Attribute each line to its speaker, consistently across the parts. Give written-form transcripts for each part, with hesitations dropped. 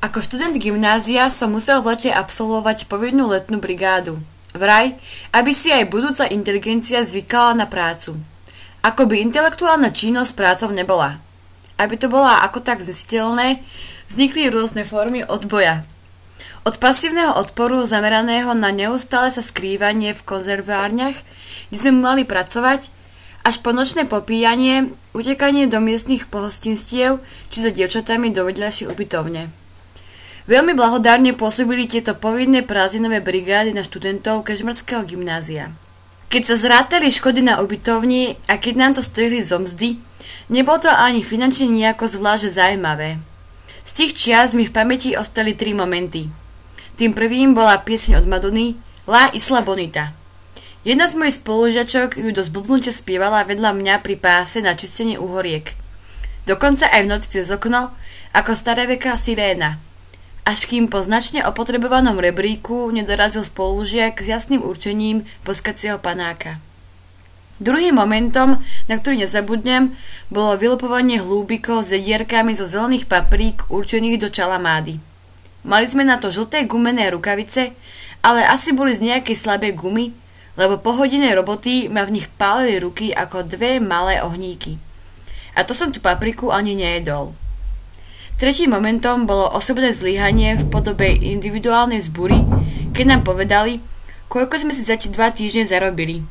Speaker 1: Ako študent gymnázia som musel v lete absolvovať povinnú letnú brigádu. Vraj, aby si aj budúca inteligencia zvykala na prácu. Ako by intelektuálna činnosť prácou nebola. Aby to bola ako tak znesiteľné, vznikli rôzne formy odboja. Od pasívneho odporu zameraného na neustále sa skrývanie v konzervárniach, kde sme mali pracovať, až po nočné popíjanie, utekanie do miestnych pohostinstiev či za dievčatami do vedľajšej ubytovne. Veľmi blahodárne pôsobili tieto povinné prázdninové brigády na študentov Kežmarského gymnázia. Keď sa zrátali škody na ubytovni a keď nám to strihli zo mzdy, nebolo to ani finančne nejako zvlášť zaujímavé. Z tých čias mi v pamäti ostali 3 momenty. Tým prvým bola pieseň od Madony La Isla Bonita. Jedna z mojich spolužiačok ju dosť blbnute spievala vedľa mňa pri páse na čistenie uhoriek. Dokonca aj v noci cez okno, ako staroveká siréna. Až kým po značne opotrebovanom rebríku nedorazil spolužiak s jasným určením poskacieho panáka. Druhým momentom, na ktorý nezabudnem, bolo vylupovanie hlúbikov s jedierkami zo zelených paprík určených do čalamády. Mali sme na to žlté gumené rukavice, ale asi boli z nejakej slabej gumy, lebo po hodine roboty ma v nich pálili ruky ako 2 malé ohníky. A to som tú papriku ani nejedol. Tretím momentom bolo osobné zlyhanie v podobe individuálnej zbúry, keď nám povedali, koľko sme si za 2 týždne zarobili.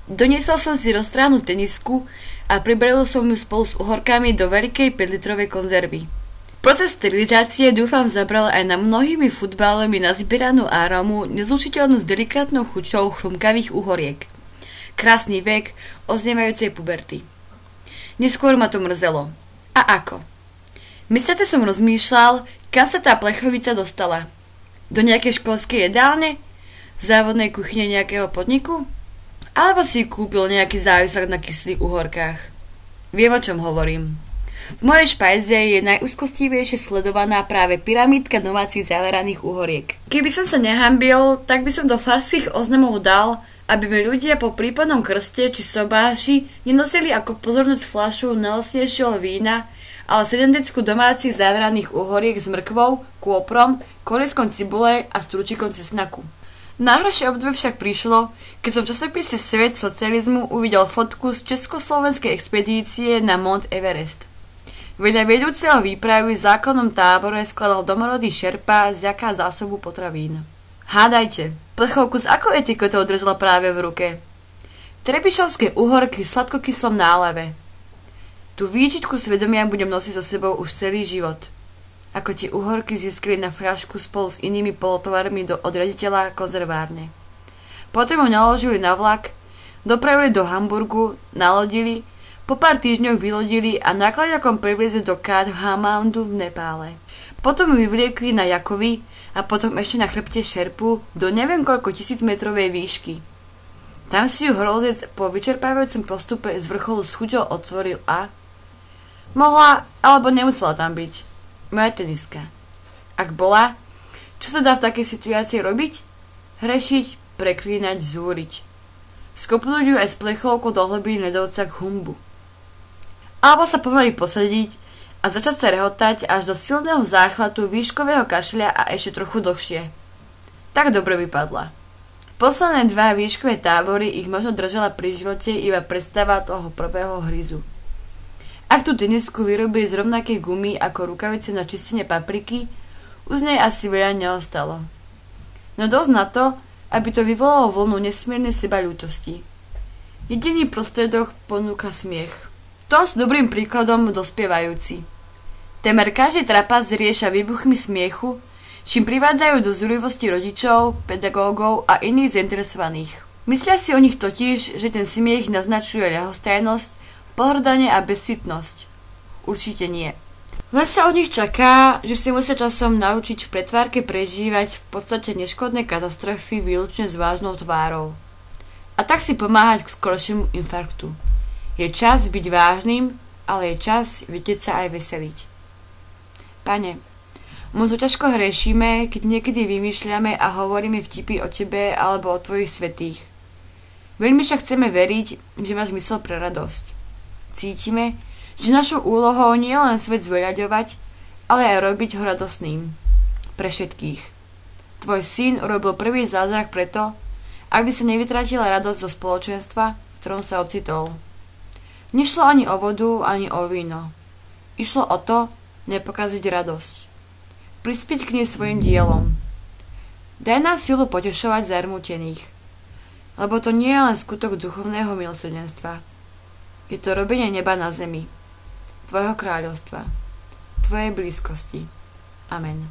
Speaker 1: Doniesol som si roztrhanú tenisku a pribrelil som ju spolu s uhorkami do veľkej 5-litrovej konzervy. Proces sterilizácie dúfam zabral aj na mnohými futbalmi nazbieranú áromu nezlučiteľnú s delikátnou chuťou chrumkavých uhoriek. Krásny vek oznievajúcej puberty. Neskôr ma to mrzelo. A ako? Mesiace som rozmýšľal, kam sa tá plechovica dostala. Do nejakej školskej jedálne? Závodnej kuchyne nejakého podniku? Alebo si kúpil nejaký závislak na kyslých uhorkách? Viem, o čom hovorím. V mojej špajze je najúzkostivejšie sledovaná práve pyramídka domácich zaveraných uhoriek. Keby som sa nehambil, tak by som do farských oznamov dal, aby mi ľudia po prípadnom krste či sobáši nenosili ako pozornosť fľašu najlacnejšieho vína, ale 7 decku domácich zaveraných uhoriek s mrkvou, kôprom, kolieskom cibule a strúčikom cesnaku. Najhoršie obdobie však prišlo, keď som v časopise Svet socializmu uvidel fotku z československej expedície na Mount Everest. Vedľa vedúceho výpravy v základnom tábore skladal domorodý šerpa z jaká zásobu potravín. Hádajte, plechovku s akou etiketou držala práve v ruke? Trebišovské uhorky v sladkokyslom náleve. Tú výčitku svedomia budem nosiť so sebou už celý život. Ako tie uhorky získali na fľašku spolu s inými polotovarmi od riaditeľa konzervárne. Potom ho naložili na vlak, dopravili do Hamburgu, nalodili, po pár týždňoch vylodili a nákladiakom priviezli do Kathmandu v Nepále. Potom ju vyvliekli na Jakovi a potom ešte na chrbte šerpu do neviem koľko 1000-metrovej výšky. Tam si ju horolezec po vyčerpávajúcom postupe z vrcholu s chuťou otvoril a mohla alebo nemusela tam byť moja teniska. Ak bola, čo sa dá v takej situácii robiť? Hrešiť, preklínať, zúriť. Skopnúť ju aj s plechovkou do hlbín ľadovca k humbu. Alebo sa pomaly posadiť a začať sa rehotať až do silného záchvatu výškového kašľa a ešte trochu dlhšie. Tak dobre vypadla. Posledné 2 výškové tábory ich možno držala pri živote iba predstava toho prvého hryzu. Ak tú tenisku vyrobili z rovnakej gumy ako rukavice na čistenie papriky, už z nej asi veľa neostalo. No dosť na to, aby to vyvolalo vlnu nesmiernej sebaľútosti. Jediný prostriedok ponúka smiech. To sú dobrým príkladom dospievajúci. Temer každý trapas rieša výbuchmi smiechu, čím privádzajú do zúrivosti rodičov, pedagógov a iných zainteresovaných. Myslia si o nich totiž, že ten smiech naznačuje ľahostajnosť, pohrdanie a bezcitnosť. Určite nie. Len sa od nich čaká, že si musia časom naučiť v pretvárke prežívať v podstate neškodné katastrofy výlučne s vážnou tvárou. A tak si pomáhať k skoršiemu infarktu. Je čas byť vážnym, ale je čas vedieť sa aj veseliť. Pane, možno ťažko hrešíme, keď niekedy vymýšľame a hovoríme vtipy o tebe alebo o tvojich svätých. Veľmi však chceme veriť, že máš mysel pre radosť. Cítime, že našou úlohou nie je len svet zveľaďovať, ale aj robiť ho radosným pre všetkých. Tvoj syn urobil prvý zázrak preto, aby sa nevytratila radosť zo spoločenstva, v ktorom sa ocitol. Nešlo ani o vodu, ani o víno. Išlo o to, nepokaziť radosť. Prispieť k nej svojim dielom. Daj nám silu potešovať zarmútených. Lebo to nie je len skutok duchovného milosrdenstva. Je to robenie neba na zemi. Tvojho kráľovstva. Tvojej blízkosti. Amen.